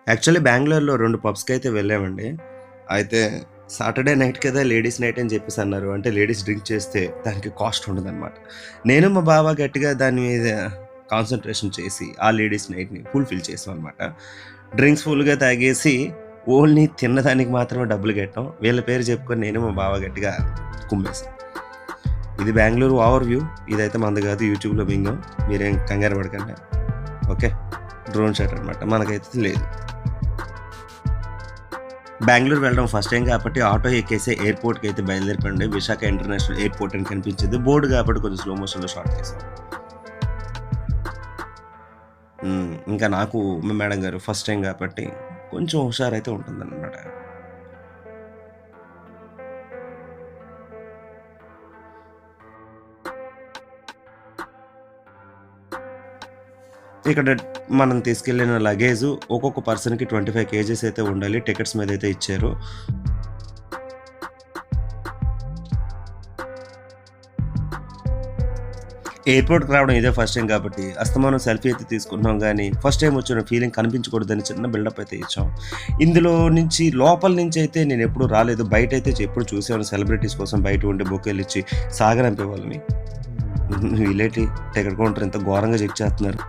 Actually బెంగుళూరులో 2 పబ్స్‌కైతే వెళ్ళామండి. అయితే సాటర్‌డే నైట్ కదా! లేడీస్ నైట్ అని చెప్పేసి అన్నారు. అంటే లేడీస్ డ్రింక్ చేస్తే దానికి కాస్ట్ ఉండదనమాట. నేను మా బావ గట్టిగా దాని మీద కాన్సంట్రేషన్ చేసి ఆ లేడీస్ నైట్‌ని ఫుల్‌ఫిల్ చేసామనమాట. డ్రింక్స్ ఫుల్‌గా తాగేసి ఓన్లీ తిన్నదానికి మాత్రమే డబ్బులు కట్టాం. వీళ్ళ పేరు చెప్పుకొని నేను మా బావ గట్టిగా కుమ్మేసాం. ఇది బెంగుళూరు ఓవర్ వ్యూ. ఇదైతే మనది కాదు యూట్యూబ్‌లో మింగాం. మీరేం కంగారు పడకండి. ఓకే. డ్రోన్ షాట్ అనమాట. మనకైతే లేదు. బెంగుళూరు వెళ్ళడం ఫస్ట్ టైమ్ కాబట్టి ఆటో ఎక్కేసి ఎయిర్‌పోర్ట్‌కైతే బయలుదేరిపోయామండి. విశాఖ ఇంటర్నేషనల్ ఎయిర్‌పోర్ట్ అని కనిపించింది. బోర్డ్ కాబట్టి కొంచెం స్లో మోషన్‌లో షాట్ తీసాం. ఇంకా నాకు మా మేడం గారు ఫస్ట్ టైమ్ కాబట్టి కొంచెం హుషారైతే ఉంటుందనమాట. ఇక్కడ మనం తీసుకెళ్ళిన లగేజు ఒక్కొక్క పర్సన్‌కి 25 కేజీస్ అయితే ఉండాలి. టికెట్స్ మీదైతే ఇచ్చారు. ఎయిర్‌పోర్ట్‌కి రావడం ఇదే ఫస్ట్ టైమ్ కాబట్టి, అస్తమానం సెల్ఫీ అయితే తీసుకుంటున్నాం గానీ, ఫస్ట్ టైమ్ వచ్చిన ఫీలింగ్ కనిపించకూడదని చిన్న బిల్డప్ అయితే ఇచ్చాం. ఇందులో నుంచి లోపల నుంచయితే నేనెప్పుడు రాలేదు. బయటైతే ఎప్పుడు చూసాను సెలబ్రిటీస్ కోసం బయట ఉండి బొకేలిచ్చి సాగనంపే వాళ్ళని. వీళ్ళేటి టికెట్ కౌంటర్ ఇంత ఘోరంగా చెక్ చేస్తున్నారు.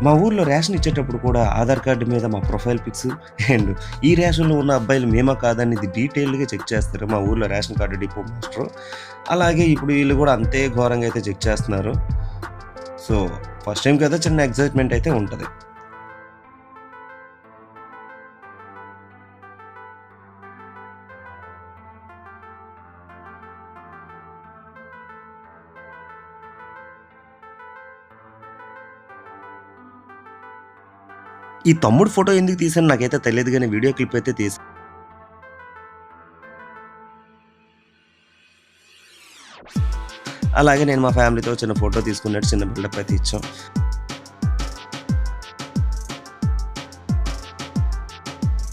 మా ఊర్లో రేషన్ ఇచ్చేటప్పుడు కూడా ఆధార్ కార్డ్ మీద మా ప్రొఫైల్ పిక్స్ అండ్ ఈ రేషన్‌లో ఉన్న అబ్బాయిలు మేమా కాదా అనేది డీటెయిల్డ్‌గా చెక్ చేస్తారు మా ఊర్లో రేషన్ కార్డ్ డిపో మాస్టరు. అలాగే ఇప్పుడు వీళ్ళు కూడా అంతే ఘోరంగా అయితే చెక్ చేస్తున్నారు. సో, ఫస్ట్ టైమ్ కదా! చిన్న ఎక్సైట్‌మెంట్ అయితే ఉంటది. ఈ తమ్ముడు ఫోటో ఎందుకు తీశానో నాకైతే తెలీదు గానీ వీడియో క్లిప్ అయితే తీసా. అలాగే నేను మా ఫ్యామిలీతో చిన్న ఫోటో తీసుకున్నట్టు చిన్న బిల్డప్ అయితే ఇచ్చాం.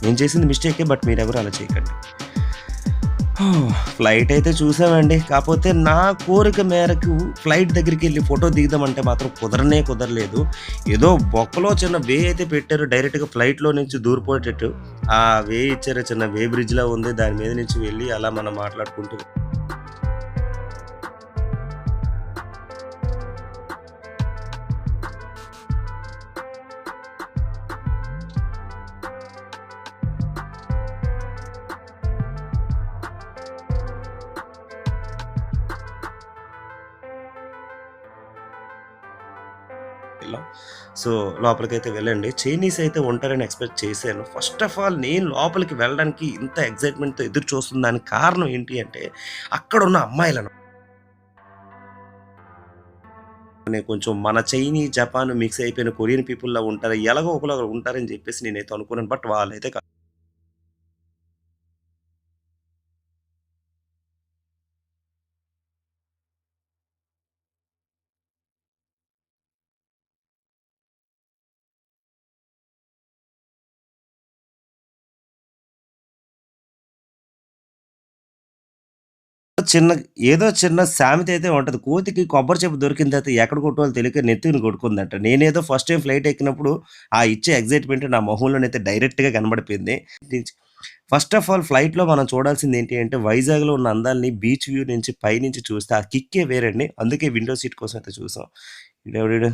నేను చేసింది మిస్టేకే బట్ మీరెవరు అలా చేయకండి. ఫ్లైట్ అయితే చూసామండి. కాపోతే నా కోరిక మేరకు ఫ్లైట్ దగ్గరికెళ్ళి ఫోటో దిగుదామంటే మాత్రం కుదరలేదు. ఏదో బొక్కలో చిన్న వే అయితే పెట్టారు. డైరెక్ట్‌గా ఫ్లైట్‌లో నుంచి దూరిపోయేటట్టు. ఆ వే ఇచ్చారు. చిన్న వే బ్రిడ్జ్‌లా ఉంది. దాని మీద నుంచి వెళ్ళి అలా మనం మాట్లాడుకుంటూ వెళ్ళాం. సో, లోపలికైతే వెళ్ళండి. చైనీస్ అయితే ఉంటారని ఎక్స్‌పెక్ట్ చేశాను. ఫస్ట్ ఆఫ్ ఆల్ నేను లోపలికి వెళ్ళడానికి ఇంత ఎక్సైట్‌మెంట్‌తో ఎదురు చూస్తున్న దానికి కారణం ఏంటి అంటే, అక్కడున్న అమ్మాయిలను కొంచెం మన చైనీ, జపాన్ మిక్స్ అయిపోయిన కొరియన్ పీపుల్‌లా ఉంటారు. ఎలాగో ఒకలాగా ఉంటారని చెప్పేసి నేనైతే అనుకున్నాను. బట్ వాళ్ళైతే చిన్న ఏదో చిన్న సామెత అయితే ఉంటది. కోతికి కొబ్బరి చెప్పు దొరికిన తర్వాత ఎక్కడ కొట్టాలో తెలియక నెత్తిన కొట్టుకుందంట. నేనేదో ఫస్ట్ టైమ్ ఫ్లైట్ ఎక్కినప్పుడు ఆ ఇచ్చే ఎక్సైట్‌మెంట్ నా మొహంలోనైతే డైరెక్ట్‌గా కనబడిపోయింది. ఫస్ట్ ఆఫ్ ఆల్ ఫ్లైట్‌లో మనం చూడాల్సింది ఏంటి అంటే వైజాగ్‌లో ఉన్న అందాల్ని బీచ్ వ్యూ నుంచి పైనుంచి చూస్తే ఆ కిక్కే వేరండి. అందుకే విండో సీట్ కోసం అయితే చూసాం. ఈడెవడీడు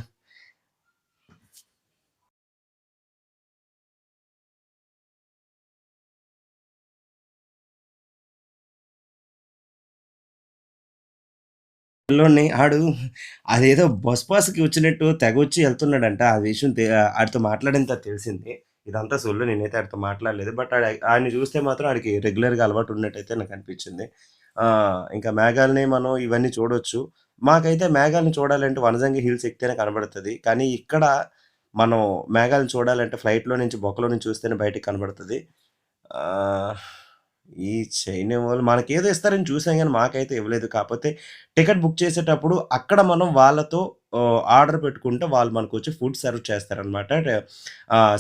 పిల్లోడిని ఆడు అదేదో బస్ పాస్‌కి వచ్చినట్టు తెగొచ్చి ఎళ్తున్నాడంట. ఆ విషయం ఆడితో మాట్లాడిన తర్వాత తెలిసింది. ఇదంతా సొల్లు నేనైతే ఆడితో మాట్లాడలేదు. బట్ ఆడిని చూస్తే మాత్రం ఆడికి రెగ్యులర్‌గా అలవాటు ఉన్నట్టయితే నాకనిపించింది. ఇంకా మేఘాలని మనం ఇవన్నీ చూడొచ్చు. మాకైతే మేఘాలను చూడాలంటే వనజంగి హిల్స్ ఎక్కితేనే కనబడతది. కానీ ఇక్కడ మనం మేఘాలను చూడాలంటే ఫ్లైట్‌లో నుంచి బొక్కలో నుంచి చూస్తేనే బయటికి కనబడతది. ఆహ్, ఈ చైనా వాళ్ళు మనకేదో ఇస్తారని చూసాం గానీ, మాకైతే ఇవ్వలేదు. కాపోతే టికెట్ బుక్ చేసేటప్పుడు అక్కడ మనం వాళ్ళతో ఆర్డర్ పెట్టుకుంటే వాళ్ళు మనకొచ్చి ఫుడ్ సర్వ్ చేస్తారనమాట.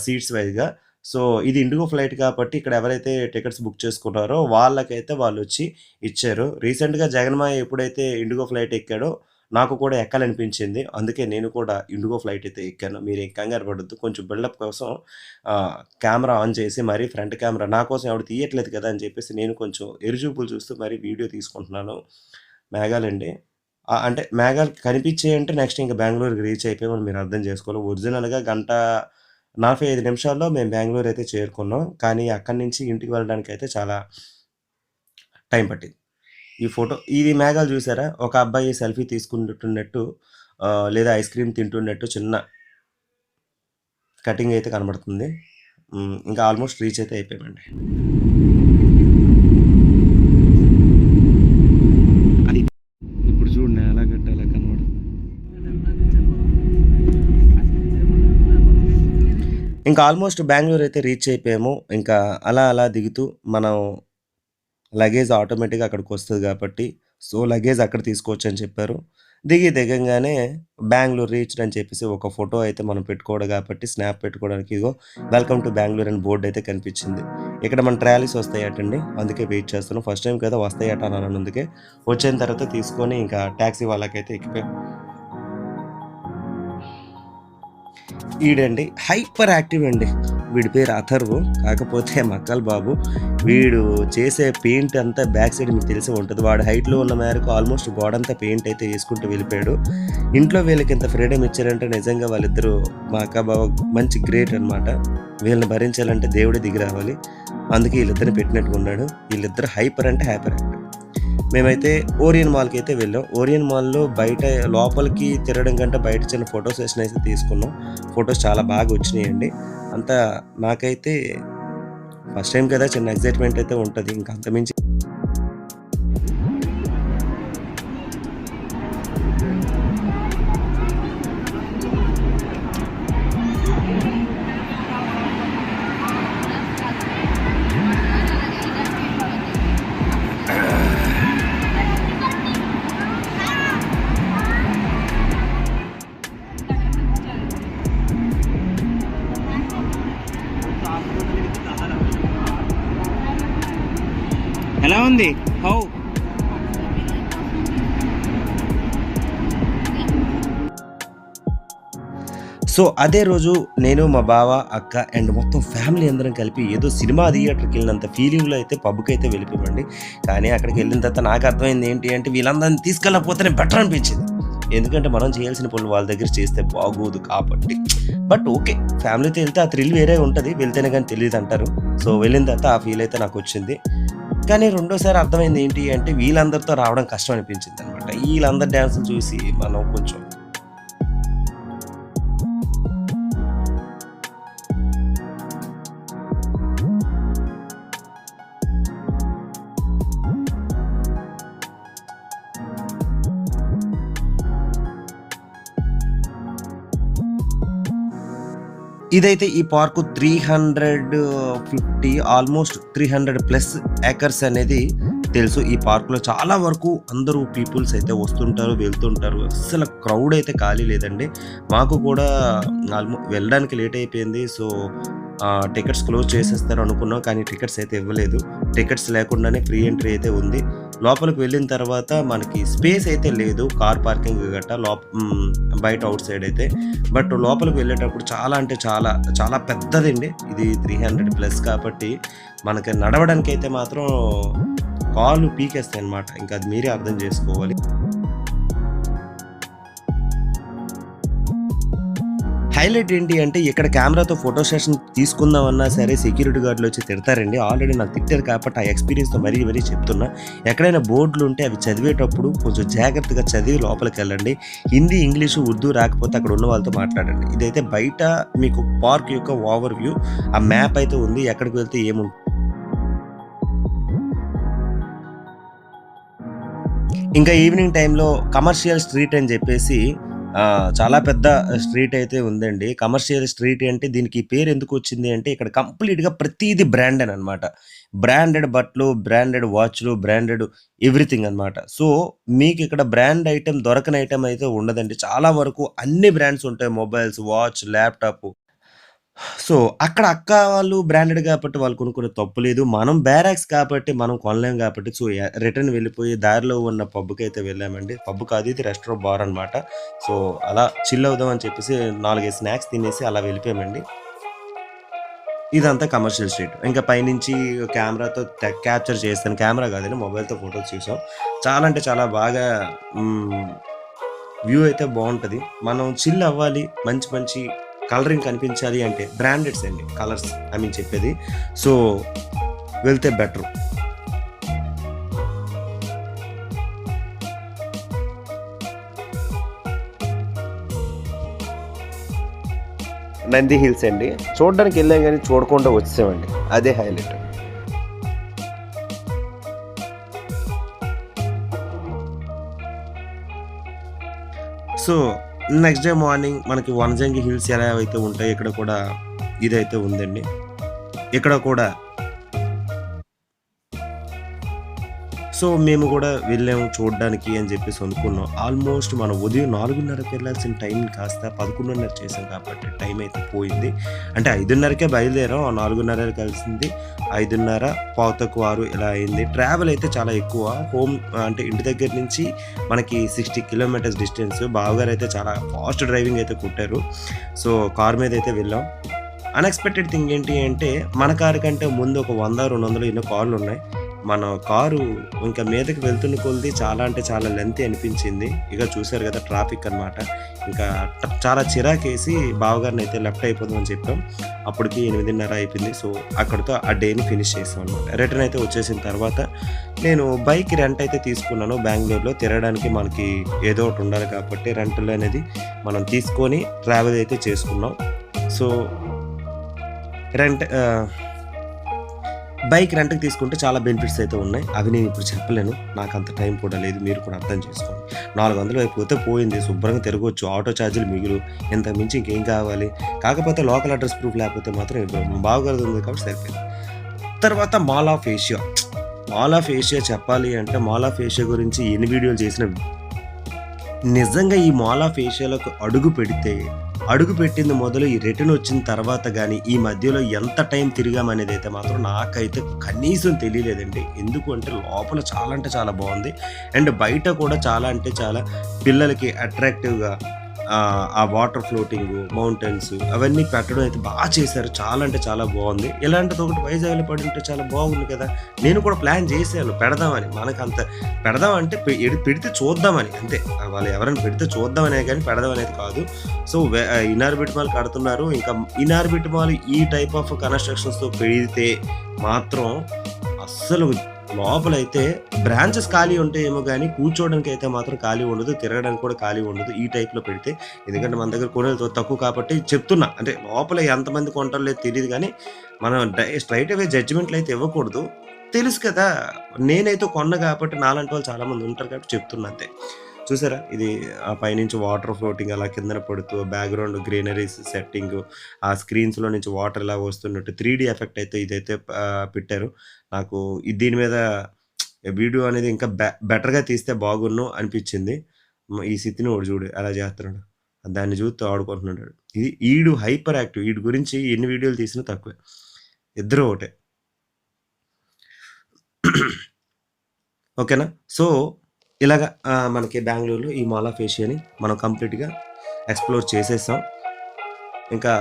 సీట్స్ వైస్‌గా. సో, ఇది ఇండిగో ఫ్లైట్ కాబట్టి ఇక్కడ ఎవరైతే టికెట్స్ బుక్ చేసుకున్నారో వాళ్ళకైతే వాళ్ళొచ్చి ఇచ్చారు. రీసెంట్‌గా జగన్‌మాయ ఎప్పుడైతే ఇండిగో ఫ్లైట్ ఎక్కాడో నాకు కూడా ఎక్కాలనిపించింది. అందుకే నేను కూడా ఇండిగో ఫ్లైట్ అయితే ఎక్కాను. మీరేం కంగారు పడొద్దు. కొంచెం బిల్డప్ కోసం కెమెరా ఆన్ చేసి మరీ ఫ్రంట్ కెమెరా నా కోసం ఎవడు తీయట్లేదు కదా అని చెప్పేసి నేను కొంచెం ఎరుచూపులు చూస్తూ మరీ వీడియో తీసుకుంటున్నాను. మేఘాలండి. అంటే మేఘాలు కనిపించాయంటే నెక్స్ట్ ఇంక బెంగుళూరుకి రీచ్ అయిపోయామని మీరు అర్థం చేసుకోవాలి. ఒరిజినల్‌గా గంట 45 నిమిషాల్లో మేము బెంగుళూరు అయితే చేరుకున్నాం. కానీ అక్కడి నుంచి ఇంటికి వెళ్ళడానికైతే చాలా టైం పట్టింది. ఈ ఫోటో ఇది మేఘాలు చూసారా? ఒక అబ్బాయి సెల్ఫీ తీసుకుంటున్నట్టు లేదా ఐస్ క్రీమ్ తింటున్నట్టు చిన్న కటింగ్ అయితే కనబడుతుంది. ఇంకా ఆల్మోస్ట్ రీచ్ అయితే అయిపోయామండి. అది ఇప్పుడు చూడు నేలగట్ట ఎలా కనబడుతుంది. ఇంకా ఆల్మోస్ట్ బెంగుళూరు అయితే రీచ్ అయిపోయాము. ఇంకా అలా దిగుతూ మనం లగేజ్ ఆటోమేటిక్‌గా అక్కడికొస్తది కాబట్టి, సో, లగేజ్ అక్కడ తీసుకోవచ్చని చెప్పారు. దిగంగానే బెంగుళూరు రీచ్డ్ అని చెప్పేసి ఒక ఫోటో అయితే మనం పెట్టుకోవడం కాబట్టి స్నాప్ పెట్టుకోవడానికి ఇదిగో వెల్కమ్ టు బెంగుళూరు అని బోర్డ్ అయితే కనిపించింది. ఇక్కడ మన ట్రాలీస్ వస్తాయటండి. అందుకే వెయిట్ చేస్తున్నాం. ఫస్ట్ టైం కదా వస్తాయట అన్నానందుకే వచ్చిన తర్వాత తీసుకొని ఇంకా టాక్సీ వాళ్ళకైతే ఎక్కిపోయాం. ఈడండి హైపర్ యాక్టివ్ అండి. వీడి పేరు అథర్వ్. కాకపోతే మక్కల్ బాబు వీడు చేసే పెయింట్ అంతా బ్యాక్ సైడ్ మీకు తెలిసే ఉంటుంది. వాడు హైట్‌లో ఉన్న మేరకు ఆల్మోస్ట్ గోడంతా పెయింట్ అయితే వేసుకుంటూ వెళ్ళిపోయాడు. ఇంట్లో వీళ్ళకి ఇంత ఫ్రీడమ్ ఇచ్చారంటే నిజంగా వాళ్ళిద్దరూ మా అక్క బావ మంచి గ్రేట్ అనమాట. వీళ్ళని భరించాలంటే దేవుడే దిగి రావాలి. అందుకే వీళ్ళిద్దరిని పెట్టినట్టుగా ఉన్నాడు. వీళ్ళిద్దరు హైపర్ అంటే హైపర్ యాక్టివ్. మేమైతే ఓరియన్ మాల్‌కి అయితే వెళ్ళాం. ఓరియన్ మాల్‌లో బయట లోపలికి తిరగడం కంటే బయట చిన్న ఫోటో సెషన్ అయితే తీసుకున్నాం. ఫోటోస్ చాలా బాగా వచ్చినాయండి. అంతా నాకైతే ఫస్ట్ టైం కదా చిన్న ఎక్సైట్‌మెంట్ అయితే ఉంటది. ఇంక అంతకుమించి ఎలా ఉంది? హౌ? సో, అదే రోజు నేను, మా బావ, అక్క అండ్ మొత్తం ఫ్యామిలీ అందరం కలిపి ఏదో సినిమా థియేటర్‌కెళ్ళినంత ఫీలింగ్‌లో అయితే పబ్‌కైతే వెళ్ళిపోయామండి. కానీ అక్కడికెళ్ళిన తర్వాత నాకు అర్థమైంది ఏంటి అంటే వీళ్ళందరిని తీసుకెళ్ళకపోతేనే బెటర్ అనిపించింది. ఎందుకంటే మనం చేయాల్సిన పనులు వాళ్ళ దగ్గర చేస్తే బాగోదు కాబట్టి. But okay. ఫ్యామిలీతో వెళ్తే ఆ థ్రిల్ వేరే ఉంటది. వెళ్తేనే గాని తెలీదంటారు. సో, వెళ్ళిన తర్వాత ఆ ఫీల్ అయితే నాకొచ్చింది. కానీ రెండోసారి అర్థమైంది ఏంటి అంటే వీళ్ళందరితో రావడం కష్టం అనిపించిందనమాట. ఈళ్ళందరి డాన్సులు చూసి మనం కొంచెం ఇదైతే ఈ పార్కు 350 ఆల్మోస్ట్ 300+ ఏకర్స్ అనేది తెలుసు. ఈ పార్క్‌లో చాలా వరకు అందరూ పీపుల్స్ అయితే వస్తుంటారు, వెళ్తుంటారు. అస్సలు క్రౌడ్ అయితే ఖాళీ లేదండి. మాకు కూడా వెళ్ళడానికి లేట్ అయిపోయింది. సో, టికెట్స్ క్లోజ్ చేసేస్తారు అనుకున్నాం. కానీ టికెట్స్ అయితే ఇవ్వలేదు. టికెట్స్ లేకుండానే ఫ్రీ ఎంట్రీ అయితే ఉంది. లోపలికి వెళ్ళిన తర్వాత మనకి స్పేస్ అయితే లేదు. కార్ పార్కింగ్ గట్టా బయట ఔట్ సైడ్ అయితే. బట్ లోపలికి వెళ్ళేటప్పుడు చాలా అంటే చాలా, చాలా పెద్దదండి. ఇది 300+ కాబట్టి మనకి నడవడానికైతే మాత్రం కాళ్ళు పీకేస్తాయన్నమాట. ఇంకా అది మీరే అర్థం చేసుకోవాలి. హైలైట్ ఏంటి అంటే ఇక్కడ కెమెరాతో ఫోటో సెషన్ తీసుకుందామన్నా సరే సెక్యూరిటీ గార్డ్‌లు వచ్చి తిడతారండి. ఆల్రెడీ నాకు తిట్టారు కాబట్టి ఆ ఎక్స్‌పీరియన్స్‌తో మరీ చెప్తున్నా. ఎక్కడైనా బోర్డులు ఉంటే అవి చదివేటప్పుడు కొంచెం జాగ్రత్తగా చదివి లోపలికెళ్ళండి. హిందీ, ఇంగ్లీషు, ఉర్దూ రాకపోతే అక్కడ ఉన్న వాళ్ళతో మాట్లాడండి. ఇదైతే బయట మీకు పార్క్ యొక్క ఓవర్ వ్యూ. ఆ మ్యాప్ అయితే ఉంది. ఎక్కడికి వెళ్తే ఇంకా ఈవినింగ్ టైంలో కమర్షియల్ స్ట్రీట్ అని చెప్పేసి చాలా పెద్ద స్ట్రీట్ అయితే ఉందండి. కమర్షియల్ స్ట్రీట్ అంటే దీనికి ఈ పేరు ఎందుకొచ్చింది అంటే ఇక్కడ కంప్లీట్‌గా ప్రతీది బ్రాండెననమాట. బ్రాండెడ్ బట్టలు, బ్రాండెడ్ వాచ్‌లు, బ్రాండెడ్ ఎవ్రీథింగ్ అనమాట. సో, మీకిక్కడ బ్రాండ్ ఐటెమ్ దొరకని ఐటెమ్ అయితే ఉండదండి. చాలా వరకు అన్ని బ్రాండ్స్ ఉంటాయి. మొబైల్స్, వాచ్, ల్యాప్‌టాప్ సో, అక్కడ అక్క వాళ్ళు బ్రాండెడ్ కాబట్టి వాళ్ళు కొనుక్కునే తప్పు లేదు. మనం బ్యారాక్స్ కాబట్టి మనం కొనలేం కాబట్టి సో, రిటర్న్ వెళ్ళిపోయి దారిలో ఉన్న పబ్‌కైతే వెళ్ళామండి. పబ్ కాదు ఇది బార్ అనమాట. సో, అలా చిల్ అవుదాం అని చెప్పేసి 4, 5 స్నాక్స్ తినేసి అలా వెళ్ళిపోయామండి. ఇదంతా కమర్షియల్ స్ట్రీట్. ఇంకా పైనుంచి కెమెరాతో క్యాప్చర్ చేశాను. కెమెరా కాదండి మొబైల్‌తో ఫోటోస్ తీసాం. చాలా అంటే చాలా బాగా హ్మ్. వ్యూ అయితే బావుంటది. మనం చిల్ అవ్వాలి. మంచి మంచి కలరింగ్ కనిపించాలి అంటే బ్రాండెడ్స్ అండి కలర్స్ ఐ మీన్ చెప్పేది. సో, వెళ్తే బెటరు. నంది హిల్స్ అండి. చూడడానికి ఎళ్ళాం గానీ చూడకుండా వచ్చేసామండి. అదే highlight. So, next day morning మనకి వనజంగి హిల్స్ ఎలా అయితే ఉంటాయో ఇక్కడ కూడా ఇదైతే ఉందండి. ఇక్కడ కూడా సో, మేము గూడా వెళ్ళాము చూడ్డానికి అని జెప్పేసి అనుకున్నాం. ఆల్మోస్ట్ మనం ఉదయం 4:30కి వెళ్ళాల్సిన టైంని కాస్త 11:30 చేసాం కాబట్టి టైం అయితే పోయింది. అంటే 5:30కే బయలుదేరాం. 4:30కి కలిసింది 5:30, 5:15 ఇలా అయింది. ట్రావెల్ అయితే చాలా ఎక్కువ. అంటే ఇంటి దగ్గర నుంచి మనకి 60 కిలోమీటర్స్ డిస్టెన్స్. బావగారైతే చాలా ఫాస్ట్ డ్రైవింగ్ అయితే కొట్టారు. సో, కారు మీదైతే వెళ్ళాం. అన్‌ఎక్స్‌పెక్టెడ్ థింగ్ ఏంటి అంటే, మన కారు కంటే ముందు ఒక 100, 200 ఎన్నో కార్లున్నాయి. మన కారు ఇంకా మీదకి వెళ్తున్న కొలిది చాలా అంటే చాలా లెంతీ అనిపించింది. ఇక చూసారు గదా! ట్రాఫిక్ అనమాట. ఇంకా చాలా చిరాకేసి బావగారినైతే లెఫ్ట్ అయిపోదాం అని చెప్పాం. అప్పటికి 8:30 అయిపోయింది. సో, అక్కడితో ఆ డేని ఫినిష్ చేసాం అనమాట. రిటర్న్ అయితే వచ్చేసిన తర్వాత నేను బైక్ రెంట్ అయితే తీసుకున్నాను. బెంగుళూరులో తిరగడానికి మనకి ఏదో ఒకటి ఉండాలి కాబట్టి రెంటల్ అనేది మనం తీసుకొని ట్రావెల్ అయితే చేసుకున్నాం. సో, రెంట్ బైక్ రెంట్‌కి తీసుకుంటే చాలా బెనిఫిట్స్ అయితే ఉన్నాయి. అవి నేను ఇప్పుడు చెప్పలేను. నాకంత టైం కూడా లేదు. మీరు కూడా అర్థం చేసుకోండి. 400 అయిపోతే పోయింది. శుభ్రంగా తిరగొచ్చు. ఆటో చార్జీలు మిగులు. ఇంతకు మించి ఇంకేం కావాలి? కాకపోతే లోకల్ అడ్రెస్ ప్రూఫ్ లేకపోతే మాత్రం ఇవ్వరు. మా బావగారిది ఉంది కాబట్టి సరిపోయింది. తర్వాత mall of Asia. Mall of Asia చెప్పాలి అంటే మాల్ ఆఫ్ ఏషియా గురించి ఎన్ని వీడియోలు చేసినా నిజంగా ఈ మాల్ ఆఫ్ ఏషియాలోకి అడుగుపెట్టింది మొదలు ఈ రిటర్న్ వచ్చిన తర్వాత గానీ, ఈ మధ్యలో ఎంత టైం తిరిగామనేదైతే మాత్రం నాకైతే కనీసం తెలియలేదండి. ఎందుకు అంటే లోపల చాలా అంటే చాలా బావుంది. అండ్ బయట కూడా చాలా అంటే చాలా పిల్లలకి అట్రాక్టివ్‌గా ఆ వాటర్ ఫ్లోటింగు, మౌంటైన్స్ అవన్నీ పెట్టడం అయితే చేశారు. చాలా అంటే చాలా బావుంది. ఇలాంటిదొకటి వైజాగ్‌లో పడుంటే చాలా బాగుండు కదా! నేను కూడా ప్లాన్ చేశాను పెడదామని. మనకంత పెడదాం అంటే పెడితే చూద్దామని అంతే. వాళ్ళు ఎవరైనా పెడితే చూద్దామనే గానీ పెడదాం అనేది కాదు. సో, ఇనార్బిట్ మాల్ కడుతున్నారు. ఇంకా ఇనార్బిట్ మాల్ ఈ టైప్ ఆఫ్ కన్‌స్ట్రక్షన్స్‌తో పెడితే మాత్రం అస్సలు లోపలైతే బ్రాంచెస్ ఖాళీ ఉంటాయేమో గానీ, కూర్చోవడానికైతే మాత్రం ఖాళీ ఉండదు. తిరగడానికి కూడా ఖాళీ ఉండదు. ఈ టైప్‌లో పెడితే. ఎందుకంటే మన దగ్గర కొనేది తక్కువ కాబట్టి చెప్తున్నా. అంటే లోపల ఎంతమంది కొంటారో లేదో తెలీదు గానీ, మనం స్ట్రెయిట్ అవే జడ్జ్‌మెంట్‌లయితే ఇవ్వకూడదు. తెలుసు కదా! నేనైతే కొన్నా కాబట్టి నాలాంటి వాళ్ళు చాలామంది ఉంటారు కాబట్టి చెప్తున్నా అంతే. చూసారా? ఇది పైనుంచి వాటర్ ఫ్లోటింగ్ అలా కిందన పడుతూ బ్యాక్‌గ్రౌండ్ గ్రీనరీస్ సెట్టింగు, ఆ స్క్రీన్స్‌లో నుంచి వాటర్ ఇలా వస్తున్నట్టు 3డీ ఎఫెక్ట్ అయితే ఇదైతే పెట్టారు. నాకు దీని మీద వీడియో అనేది ఇంకా బెటర్‌గా తీస్తే బాగున్ను అనిపిచ్చింది. ఈ సిత్తిని ఒకడు చూడు ఎలా చేస్తున్నాడో. దాన్ని చూస్తూ ఆడుకుంటున్నాడు. ఈడు హైపర్ యాక్టివ్. ఈడి గురించి ఎన్ని వీడియోలు తీసినా తక్కువే. ఇద్దరు ఒకటే. ఓకేనా? సో, ఇలాగ మనకి బెంగుళూరులో ఈ మాల్ ఆఫ్ ఏషియాని మనం కంప్లీట్‌గా ఎక్స్‌ప్లోర్ చేసేసాం. ఇంకా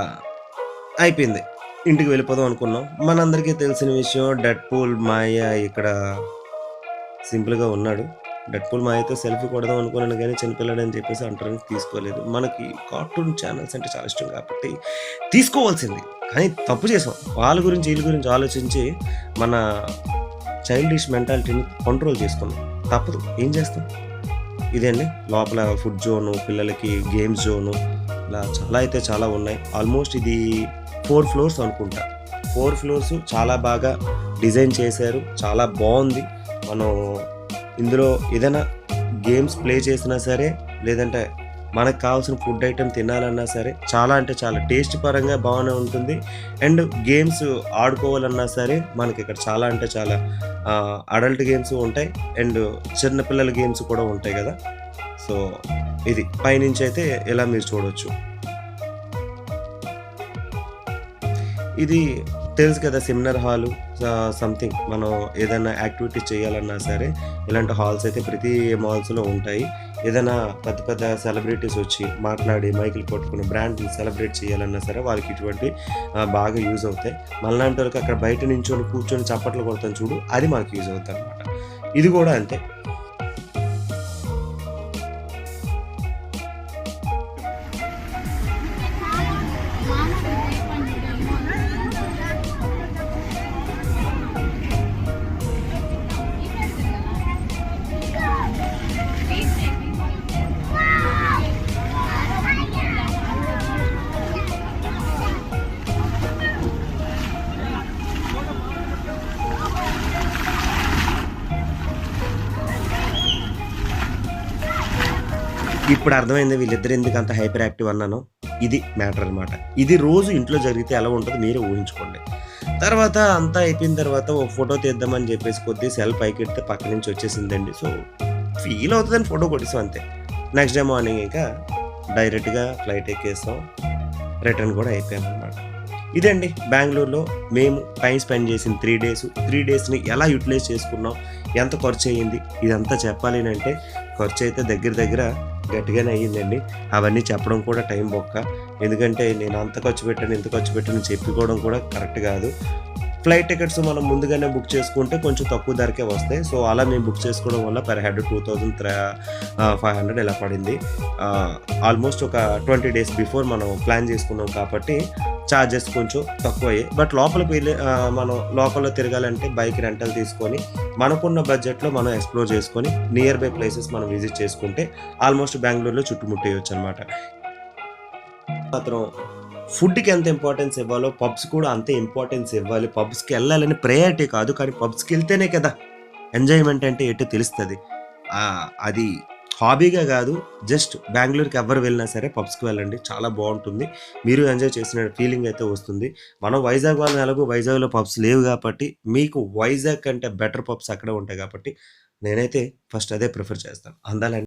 అయిపోయింది. ఇంటికి వెళ్ళిపోదాం అనుకున్నాం. మనందరికీ తెలిసిన విషయం 'డెడ్‌పూల్' మాయ ఇక్కడ సింపుల్‌గా ఉన్నాడు. 'డెడ్‌పూల్' మాయతో సెల్ఫీ కొడదాం అనుకున్నాను గానీ చిన్నపిల్లాడని చెప్పేసి అంటారని తీసుకోలేదు. మనకి కార్టూన్ ఛానెల్స్ అంటే చాలా ఇష్టం కాబట్టి తీసుకోవాల్సింది. కానీ తప్పు చేసాం. వాళ్ళ గురించి, ఈళ్ళ గురించి ఆలోచించి మన చైల్డిష్ మెంటాలిటీని కంట్రోల్ చేసుకున్నాం. తప్పదు. ఏం చేస్తాం? ఇదే అండి. లోపల ఫుడ్ జోను, పిల్లలకి గేమ్స్ జోను ఇలా చాలా అయితే చాలా ఉన్నాయి. ఆల్మోస్ట్ ఇది 4 ఫ్లోర్స్ అనుకుంటా. 4 ఫ్లోర్స్ చాలా బాగా డిజైన్ చేశారు. చాలా బావుంది. మనం ఇందులో ఏదైనా గేమ్స్ ప్లే చేసినా సరే, లేదంటే మనకు కావాల్సిన ఫుడ్ ఐటెమ్ తినాలన్నా సరే, చాలా అంటే చాలా టేస్ట్ పరంగా బాగానే ఉంటుంది. అండ్ గేమ్స్ ఆడుకోవాలన్నా సరే, మనకిక్కడ చాలా అంటే చాలా అడల్ట్ గేమ్స్ ఉంటాయి. అండ్ చిన్న పిల్లల గేమ్స్ కూడా ఉంటాయి గదా! సో, ఇది పైనుంచయితే ఇలా మీరు చూడొచ్చు. ఇది తెలుసు కదా! సెమినార్ హాలు సంథింగ్ మనం ఏదైనా యాక్టివిటీ చేయాలన్నా సరే, ఇలాంటి హాల్స్ అయితే ప్రతి మాల్స్‌లో ఉంటాయి. ఏదైనా పెద్ద పెద్ద సెలబ్రిటీస్ వచ్చి మాట్లాడి మైకులు పట్టుకొని బ్రాండ్‌ని సెలబ్రేట్ చేయాలన్నా సరే వాళ్ళకి ఇటువంటి బాగా యూజ్ అవుతాయి. మనలాంటోళ్ళకి అక్కడ బయట నించొని కూర్చొని చప్పట్లు కొడతాం చూడు, అది మనకు యూజ్ అవుద్దనమాట. ఇది గూడా అంతే. ఇప్పుడు అర్థమైందా వీళ్ళిద్దరు ఎందుకు అంత హైపర్ యాక్టివ్ అన్నానో? ఇది మ్యాటర్ అన్నమాట. ఇది రోజు ఇంట్లో జరిగితే ఎలా ఉంటదో మీరే ఊహించుకోండి. తర్వాత అంతా అయిపోయిన తర్వాత ఓ ఫోటో తీద్దామని జెప్పేసి కొద్దిగా సెల్ పైకెడితే పక్క నుంచి వచ్చేసిందండి. సో, ఫీల్ అవుతదని ఫోటో కొట్టేసాం అంతే. నెక్స్ట్ డే మార్నింగ్ ఇంకా డైరెక్ట్‌గా ఫ్లైట్ ఎక్కేసాం. రిటర్న్ కూడా అయిపోయామనమాట. ఇదండి బెంగుళూరులో మేము టైమ్ స్పెండ్ చేసిన 3 డేస్. 3 డేస్‌ని ఎలా యుటిలైజ్ చేసుకున్నాం, ఎంత ఖర్చయింది, ఇదంతా చెప్పాలి అనంటే ఖర్చయితే దగ్గర దగ్గర గట్టిగానే అయ్యిందండి. అవన్నీ చెప్పడం కూడా టైం బొక్క. ఎందుకంటే నేను అంత ఖర్చు పెట్టాను, ఇంత ఖర్చు పెట్టానని చెప్పుకోవడం కూడా కరెక్ట్ కాదు. ఫ్లైట్ టికెట్స్ మనం ముందుగానే బుక్ చేసుకుంటే కొంచెం తక్కువ ధరకే వస్తాయి. సో, అలా మేము బుక్ చేసుకోవడం వల్ల పర్ హెడ్ 2500 ఇలా పడింది. ఆల్మోస్ట్ ఒక 20 డేస్ బిఫోర్ మనం ప్లాన్ చేసుకున్నాం కాబట్టి చార్జెస్ కొంచెం తక్కువయ్యాయి. బట్ లోపలికి వెళ్ళి మనం లోకల్‌లో తిరగాలంటే బైక్ రెంటల్ తీసుకొని, మనకున్న బడ్జెట్‌లో మనం ఎక్స్‌ప్లోర్ చేసుకొని, నియర్ బై ప్లేసెస్ మనం విజిట్ చేసుకుంటే ఆల్మోస్ట్ బెంగుళూరులో చుట్టుముట్టేయొచ్చనమాట. మాత్రం ఫుడ్‌కి ఎంత ఇంపార్టెన్స్ ఇవ్వాలో పబ్స్ కూడా అంతే ఇంపార్టెన్స్ ఇవ్వాలి. పబ్స్‌కెళ్ళాలని ప్రయారిటీ కాదు. కానీ పబ్స్‌కెళ్తేనే కదా ఎంజాయ్‌మెంట్ అంటే ఏంటో తెలుస్తది. అది హాబీగా గాదు. జస్ట్ బెంగుళూరుకి ఎవ్వరు వెళ్ళినా సరే పబ్స్‌కి వెళ్ళండి. చాలా బావుంటుంది. మీరు ఎంజాయ్ చేసిన ఫీలింగ్ అయితే వస్తుంది. మనం వైజాగ్ వాళ్ళం ఎలాగో వైజాగ్‌లో పబ్స్ లేవు గాబట్టి, మీకు వైజాగ్ కంటే బెటర్ పబ్స్ అక్కడే ఉంటాయి గాబట్టి, నేనైతే ఫస్ట్ అదే ప్రిఫర్ చేస్తాను. అందాల